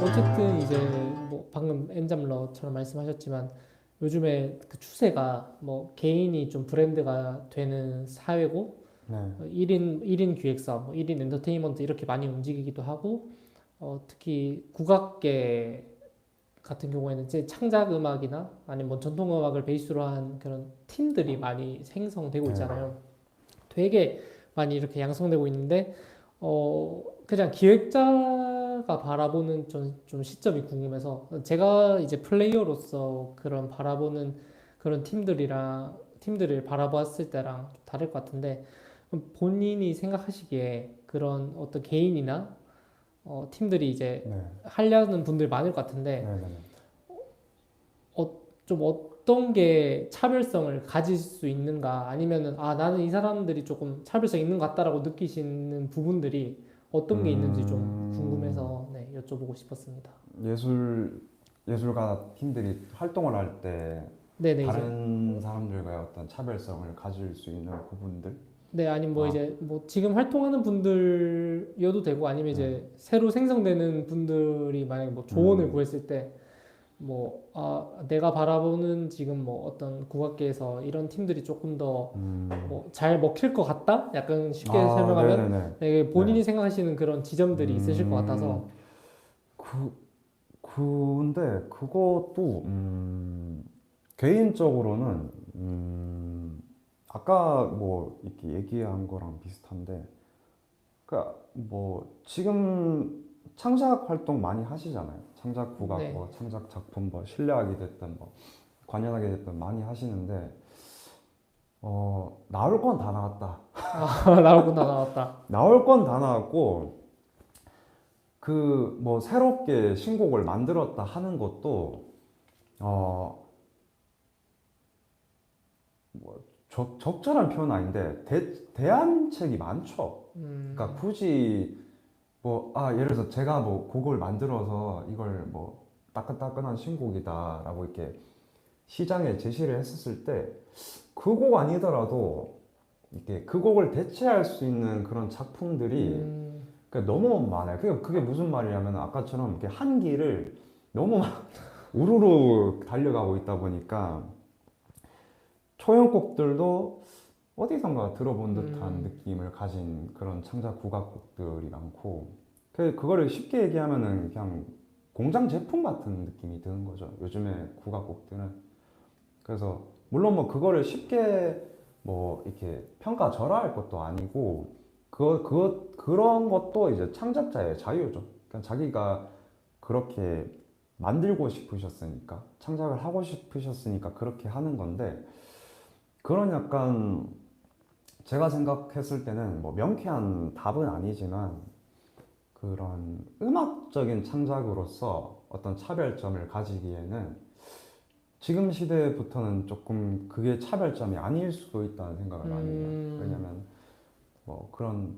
어쨌든 이제 뭐 방금 엔잡러처럼 말씀하셨지만 요즘에 그 추세가 뭐 개인이 좀 브랜드가 되는 사회고 네. 1인 기획사, 뭐 1인 엔터테인먼트 이렇게 많이 움직이기도 하고 특히 국악계 같은 경우에는 이제 창작 음악이나 아니면 뭐 전통 음악을 베이스로 한 그런 팀들이 많이 생성되고 네. 있잖아요. 되게 많이 이렇게 양성되고 있는데 그냥 기획자가 바라보는 좀 시점이 궁금해서 제가 이제 플레이어로서 그런 바라보는 그런 팀들을 바라보았을 때랑 좀 다를 것 같은데 그럼 본인이 생각하시기에 그런 어떤 개인이나 팀들이 이제 네. 하려는 분들 많을 것 같은데 네. 네. 좀 어떤 게 차별성을 가질 수 있는가 아니면은 아 나는 이 사람들이 조금 차별성 있는 것 같다라고 느끼시는 부분들이 어떤 게 있는지 좀 궁금해서 네, 여쭤보고 싶었습니다. 예술 예술가 팀들이 활동을 할 때 네네 이제 다른 사람들과의 어떤 차별성을 가질 수 있는 부분들. 네 아니면 뭐 아, 이제 뭐 지금 활동하는 분들이어도 되고 아니면 네. 이제 새로 생성되는 분들이 만약에 뭐 조언을 음, 구했을 때 뭐, 내가 바라보는 지금 뭐 어떤 국악계에서 이런 팀들이 조금 더 뭐 잘 먹힐 것 같다? 약간 쉽게 아, 설명하면 네네네. 네, 네. 본인이 생각하시는 그런 지점들이 있으실 것 음, 같아서 그, 근데 그것도, 개인적으로는, 아까 뭐 이렇게 얘기한 거랑 비슷한데, 그러니까 뭐 지금 창작 활동 많이 하시잖아요. 창작 국악, 네. 뭐 창작 작품, 뭐 실내악이 됐든 뭐 관현악이 됐든 많이 하시는데, 나올 건 다 나왔다. 나오구나 나왔다. 나올 건 다 나왔고, 그 뭐 새롭게 신곡을 만들었다 하는 것도 어 뭐 적절한 표현은 아닌데 대안책이 많죠. 그러니까 음, 굳이 뭐 예를 들어서 제가 뭐 곡을 만들어서 이걸 뭐 따끈따끈한 신곡이다라고 이렇게 시장에 제시를 했었을 때 그 곡 아니더라도 이렇게 그 곡을 대체할 수 있는 그런 작품들이 음, 그러니까 너무 많아요. 그게 무슨 말이냐면 아까처럼 이렇게 한 길을 너무 막 우르르 달려가고 있다 보니까 초연곡들도 어디선가 들어본 듯한 음, 느낌을 가진 그런 창작 국악곡들이 많고 그거를 쉽게 얘기하면은 그냥 공장 제품 같은 느낌이 드는 거죠. 요즘에 국악곡들은. 그래서 물론 뭐 그거를 쉽게 뭐 이렇게 평가절하할 것도 아니고 그런 것도 이제 창작자의 자유죠. 그냥 자기가 그렇게 만들고 싶으셨으니까 창작을 하고 싶으셨으니까 그렇게 하는 건데 그런 약간 제가 생각했을 때는 뭐 명쾌한 답은 아니지만 그런 음악적인 창작으로서 어떤 차별점을 가지기에는 지금 시대부터는 조금 그게 차별점이 아닐 수도 있다는 생각을 많이 해요. 음, 왜냐면 뭐 그런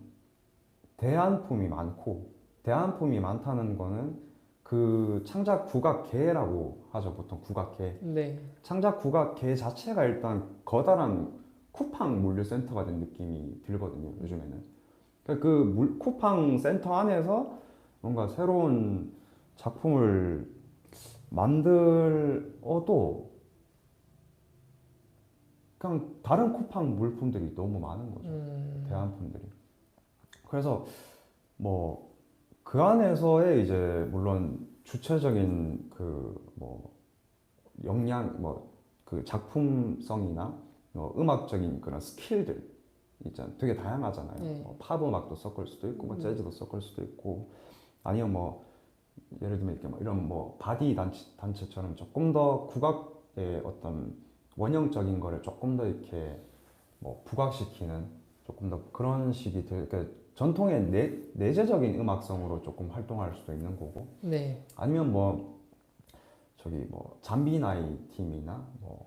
대안품이 많고 대안품이 많다는 거는 그 창작 국악계라고 하죠. 보통 국악계. 네. 창작 국악계 자체가 일단 거다란 쿠팡 물류센터가 된 느낌이 들거든요. 요즘에는. 그러니까 쿠팡 센터 안에서 뭔가 새로운 작품을 만들어도 그냥 다른 쿠팡 물품들이 너무 많은 거죠. 음, 대안품들이. 그래서 뭐 그 안에서의 이제 물론 주체적인 그 뭐 역량 뭐 그 작품성이나 음악적인 그런 스킬들 있잖아 되게 다양하잖아요. 네. 뭐 팝 음악도 섞을 수도 있고 뭐 재즈도 섞을 수도 있고 아니면 뭐 예를 들면 이렇게 뭐 이런 뭐 바디 단체처럼 조금 더 국악의 어떤 원형적인 거를 조금 더 이렇게 뭐 부각시키는 조금 더 그런 식이 그러니까 전통의 내재적인 음악성으로 조금 활동할 수도 있는 거고 네. 아니면 뭐 저기 뭐 잠비나이 팀이나 뭐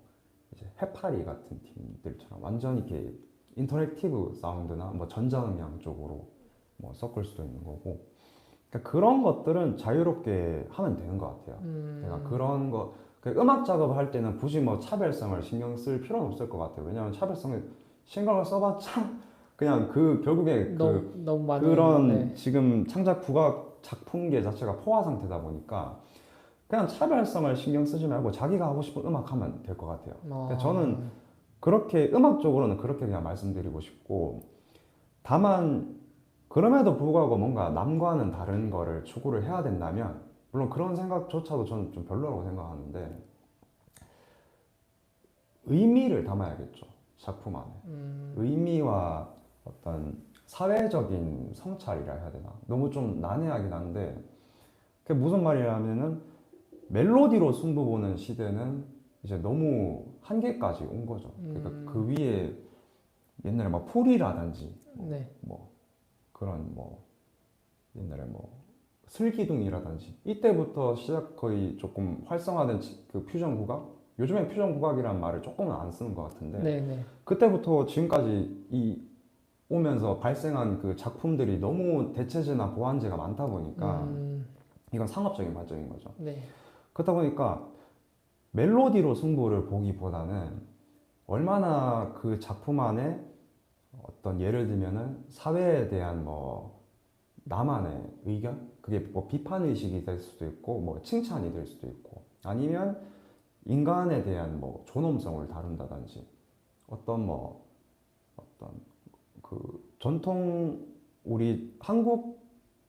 이제 해파리 같은 팀들처럼 완전 이렇게 인터랙티브 사운드나 뭐 전자음향 쪽으로 뭐 섞을 수도 있는 거고 그러니까 그런 것들은 자유롭게 하면 되는 것 같아요. 그러니까 그런 거, 그 음악 작업을 할 때는 굳이 뭐 차별성을 신경 쓸 필요는 없을 것 같아요. 왜냐하면 차별성을 신경을 써봤자 그냥 그 결국에 너무 많은, 그런 네. 지금 창작 국악 작품계 자체가 포화 상태다 보니까 그냥 차별성을 신경 쓰지 말고 자기가 하고 싶은 음악 하면 될 것 같아요. 그러니까 저는 그렇게 음악적으로는 그렇게 그냥 말씀드리고 싶고, 다만 그럼에도 불구하고 뭔가 남과는 다른 거를 추구를 해야 된다면 물론 그런 생각조차도 저는 좀 별로라고 생각하는데 의미를 담아야겠죠. 작품 안에 의미와 어떤 사회적인 성찰이라 해야 되나, 너무 좀 난해하긴 한데 그게 무슨 말이냐면은 멜로디로 승부 보는 시대는 이제 너무 한계까지 온 거죠. 그러니까 그 위에 옛날에 막 풀이라든지 네. 뭐 그런 뭐 옛날에 뭐 슬기둥이라든지 이때부터 시작 거의 조금 활성화된 그 퓨전 국악, 요즘엔 퓨전 국악이라는 말을 조금은 안 쓰는 것 같은데 네, 네. 그때부터 지금까지 이 오면서 발생한 그 작품들이 너무 대체제나 보완제가 많다 보니까 이건 상업적인 발전인 거죠. 네. 그렇다 보니까 멜로디로 승부를 보기보다는 얼마나 그 작품 안에 어떤 예를 들면은 사회에 대한 뭐 나만의 의견? 그게 뭐 비판 의식이 될 수도 있고 뭐 칭찬이 될 수도 있고 아니면 인간에 대한 뭐 존엄성을 다룬다든지 어떤 뭐 어떤 그 전통 우리 한국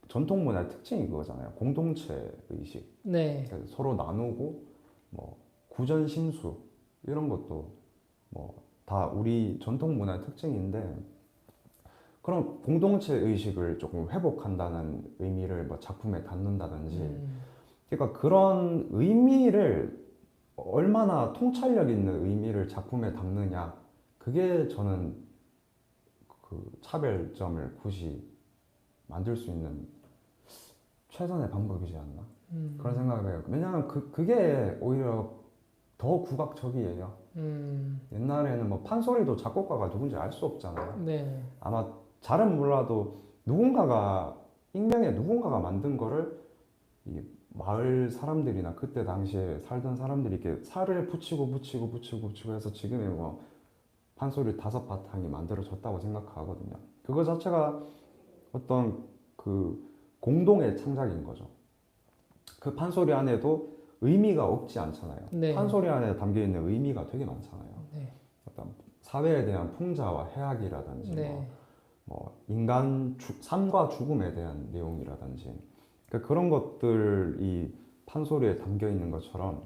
전통 문화의 특징이 그거잖아요. 공동체 의식. 네. 그러니까 서로 나누고 뭐 구전심수 이런 것도 뭐 다 우리 전통 문화의 특징인데 그런 공동체 의식을 조금 회복한다는 의미를 뭐 작품에 담는다든지 그러니까 그런 의미를 얼마나 통찰력 있는 의미를 작품에 담느냐 그게 저는 그 차별점을 굳이 만들 수 있는 최선의 방법이지 않나 그런 생각을 해요. 왜냐하면 그게 오히려 더 국악적이에요. 옛날에는 뭐 판소리도 작곡가가 누군지 알 수 없잖아요. 네. 아마 잘은 몰라도 누군가가 익명의 누군가가 만든 거를 이 마을 사람들이나 그때 당시에 살던 사람들이 이렇게 살을 붙이고 해서 지금의 뭐 판소리 5바탕이 만들어졌다고 생각하거든요. 그거 자체가 어떤 그 공동의 창작인 거죠. 그 판소리 안에도 의미가 없지 않잖아요. 네. 판소리 안에 담겨 있는 의미가 되게 많잖아요. 네. 어떤 사회에 대한 풍자와 해악이라든지 네. 뭐 인간 삶과 죽음에 대한 내용이라든지 그러니까 그런 것들이 판소리에 담겨 있는 것처럼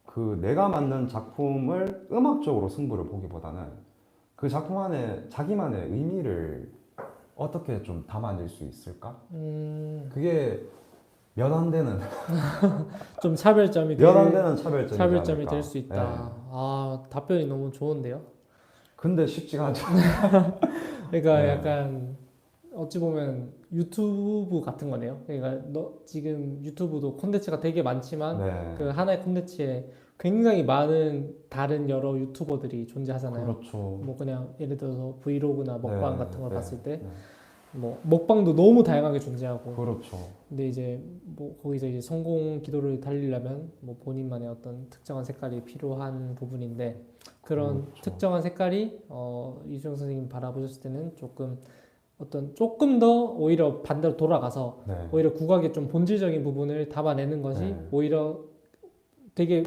그 내가 만든 작품을 음악적으로 승부를 보기보다는 그 작품 안에 자기만의 의미를 어떻게 좀 담아낼 수 있을까? 그게 몇 안 되는 좀 차별점이 몇 안 되는 차별점이지 차별점이 될 않을까? 수 있다. 예. 아, 답변이 너무 좋은데요? 근데 쉽지가 않죠. 그러니까 예. 약간 어찌 보면 유튜브 같은 거네요. 그러니까 지금 유튜브도 콘텐츠가 되게 많지만 네. 그 하나의 콘텐츠에 굉장히 많은 다른 여러 유튜버들이 존재하잖아요. 그렇죠. 뭐 그냥 예를 들어서 브이로그나 먹방 네. 같은 걸 네. 봤을 때 네. 뭐 먹방도 너무 다양하게 존재하고 그렇죠. 근데 이제 뭐 거기서 이제 성공 기도를 달리려면 뭐 본인만의 어떤 특정한 색깔이 필요한 부분인데 그런 그렇죠. 특정한 색깔이 이주영 선생님 바라보셨을 때는 조금 더 오히려 반대로 돌아가서 네. 오히려 국악의 좀 본질적인 부분을 담아내는 것이 네. 오히려 되게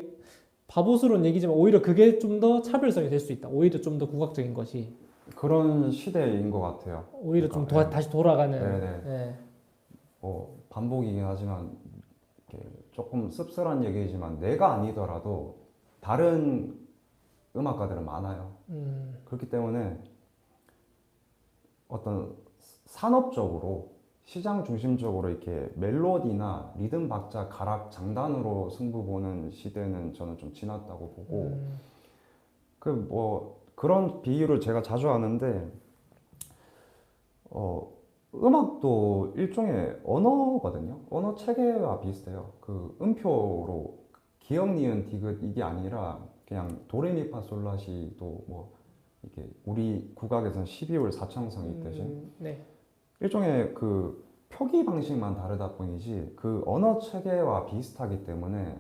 바보스러운 얘기지만 오히려 그게 좀 더 차별성이 될 수 있다. 오히려 좀 더 국악적인 것이 그런 시대인 것 같아요. 오히려 좀 그러니까, 다시 돌아가는. 네네. 예. 반복이긴 하지만 이렇게 조금 씁쓸한 얘기지만 내가 아니더라도 다른 음악가들은 많아요. 그렇기 때문에 어떤 산업적으로 시장 중심적으로 이렇게 멜로디나 리듬 박자 가락 장단으로 승부 보는 시대는 저는 좀 지났다고 보고 그 뭐 그런 비유를 제가 자주 하는데 음악도 일종의 언어거든요. 언어 체계와 비슷해요. 그 음표로 기역, 니은, 디귿 이게 아니라 그냥 도레미파솔라시도 뭐 이렇게 우리 국악에서는 12월 사창성이 있듯이 네. 일종의 그 표기 방식만 다르다 뿐이지 그 언어 체계와 비슷하기 때문에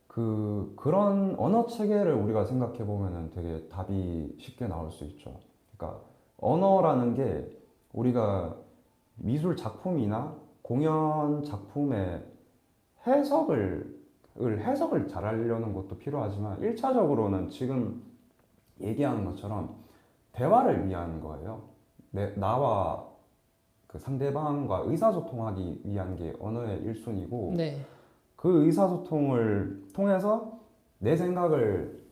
그런 언어 체계를 우리가 생각해 보면은 되게 답이 쉽게 나올 수 있죠. 그러니까 언어라는 게 우리가 미술 작품이나 공연 작품의 해석을 잘하려는 것도 필요하지만 1차적으로는 지금 얘기하는 것처럼 대화를 위한 거예요. 나와 그 상대방과 의사소통하기 위한 게 언어의 1순위고 네. 그 의사소통을 통해서 내 생각을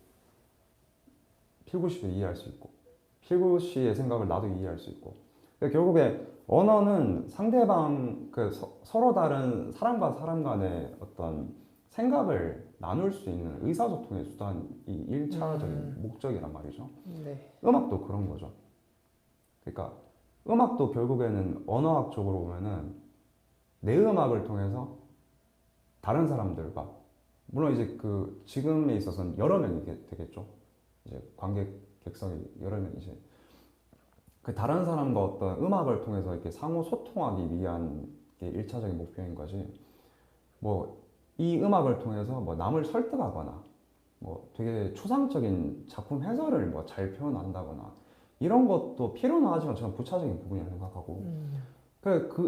필구 씨도 이해할 수 있고 필구 씨의 생각을 나도 이해할 수 있고 그러니까 결국에 언어는 상대방 서로 다른 사람과 사람 간의 어떤 생각을 나눌 수 있는 의사소통의 수단이 1차적인 목적이란 말이죠. 네. 음악도 그런 거죠. 그러니까 음악도 결국에는 언어학적으로 보면은 내 음악을 통해서 다른 사람들과 물론 이제 그 지금에 있어서는 여러 명이 되겠죠. 이제 관객 객석이 여러 명이지. 그 다른 사람과 어떤 음악을 통해서 이렇게 상호 소통하기 위한 게 1차적인 목표인 거지. 뭐 이 음악을 통해서 뭐 남을 설득하거나 뭐 되게 추상적인 작품 해설을 뭐 잘 표현한다거나 이런 것도 필요는 하지만 저는 부차적인 부분이라고 생각하고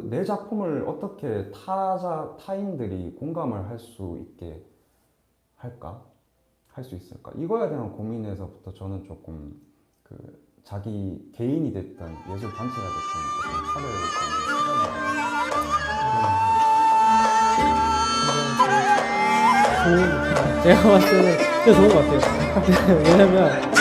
내 작품을 어떻게 타인들이 공감을 할 수 있게 할까? 할 수 있을까? 이거에 대한 고민에서부터 저는 조금 자기 개인이 됐든 예술 단체가 됐든 어떤 좋은, 제가 봤을 때는 진짜 좋은 것 같아요. 왜냐면